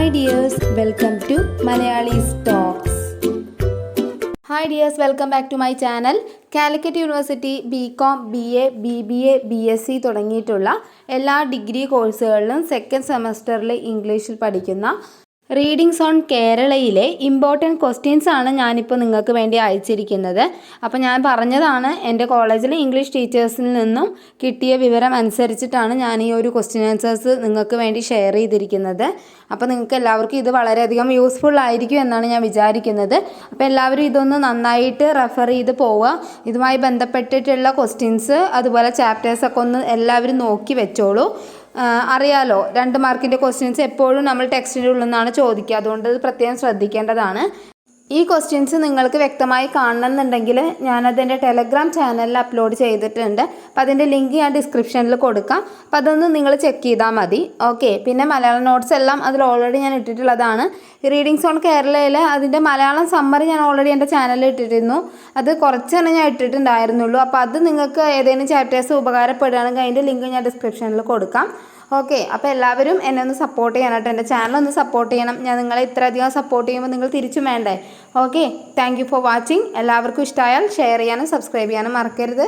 Hi dears, welcome to Malayali's Talks. Hi dears, welcome back to my channel. Calicut university BCom, BA, BBA, BSc തുടങ്ങിയിട്ടുള്ള എല്ലാ degree കോഴ്സുകളിലും second സെമസ്റ്ററിൽ ഇംഗ്ലീഷിൽ പഠിക്കുന്ന readings on കേരളയിലെ important questions ആണ് ഞാനിപ്പോൾ നിങ്ങൾക്ക് വേണ്ടി അയച്ചിരിക്കുന്നത്. അപ്പോൾ ഞാൻ പറഞ്ഞതാണ്, എൻ്റെ കോളേജിലെ ഇംഗ്ലീഷ് ടീച്ചേഴ്സിൽ നിന്നും കിട്ടിയ വിവരം അനുസരിച്ചിട്ടാണ് ഞാൻ ഈ ഒരു ക്വസ്റ്റ്യൻ ആൻസേഴ്സ് നിങ്ങൾക്ക് വേണ്ടി ഷെയർ ചെയ്തിരിക്കുന്നത്. അപ്പോൾ നിങ്ങൾക്ക് എല്ലാവർക്കും ഇത് വളരെയധികം യൂസ്ഫുൾ ആയിരിക്കും എന്നാണ് ഞാൻ വിചാരിക്കുന്നത്. അപ്പോൾ എല്ലാവരും ഇതൊന്ന് നന്നായിട്ട് റെഫർ ചെയ്ത് പോവുക. ഇതുമായി ബന്ധപ്പെട്ടിട്ടുള്ള ക്വസ്റ്റ്യൻസ് അതുപോലെ ചാപ്റ്റേഴ്സൊക്കെ ഒന്ന് എല്ലാവരും നോക്കി വെച്ചോളൂ. അറിയാലോ, 2 മാർക്കിൻ്റെ ക്വസ്റ്റ്യൻസ് എപ്പോഴും നമ്മൾ ടെക്സ്റ്റിൻ്റെ ഉള്ളിൽ നിന്നാണ് ചോദിക്കുക. അതുകൊണ്ട് ഇത് പ്രത്യേകം ശ്രദ്ധിക്കേണ്ടതാണ്. ഈ ക്വസ്റ്റ്യൻസ് നിങ്ങൾക്ക് വ്യക്തമായി കാണണമെന്നുണ്ടെങ്കിൽ ഞാനതെൻ്റെ ടെലഗ്രാം ചാനലിൽ അപ്ലോഡ് ചെയ്തിട്ടുണ്ട്. അപ്പോൾ അതിൻ്റെ ലിങ്ക് ഞാൻ ഡിസ്ക്രിപ്ഷനിൽ കൊടുക്കാം. അപ്പോൾ അതൊന്ന് നിങ്ങൾ ചെക്ക് ചെയ്താൽ മതി. ഓക്കെ, പിന്നെ മലയാളം നോട്ട്സ് എല്ലാം അതിൽ ഓൾറെഡി ഞാൻ ഇട്ടിട്ടുള്ളതാണ്. റീഡിങ്സ് ഓൺ കേരളയിൽ അതിൻ്റെ മലയാളം സമ്മറി ഞാൻ ഓൾറെഡി എൻ്റെ ചാനലിൽ ഇട്ടിരുന്നു. അത് കുറച്ചെണ്ണം ഞാൻ ഇട്ടിട്ടുണ്ടായിരുന്നുള്ളൂ. അപ്പോൾ അത് നിങ്ങൾക്ക് ഏതെങ്കിലും ചാപ്റ്റേഴ്സ് ഉപകാരപ്പെടുകയാണെങ്കിൽ അതിൻ്റെ ലിങ്ക് ഞാൻ ഡിസ്ക്രിപ്ഷനിൽ കൊടുക്കാം. ഓക്കെ, അപ്പോൾ എല്ലാവരും എന്നെ ഒന്ന് സപ്പോർട്ട് ചെയ്യണം കേട്ടോ. എൻ്റെ ചാനൽ ഒന്ന് സപ്പോർട്ട് ചെയ്യണം. ഞാൻ നിങ്ങളെ ഇത്രയധികം സപ്പോർട്ട് ചെയ്യുമ്പോൾ നിങ്ങൾ തിരിച്ചും വേണ്ടേ. Okay, thank you for watching. എല്ലാവർക്കും ഇഷ്ടമായാൽ ഷെയർ ചെയ്യാനും സബ്സ്ക്രൈബ് ചെയ്യാനും മറക്കരുത്.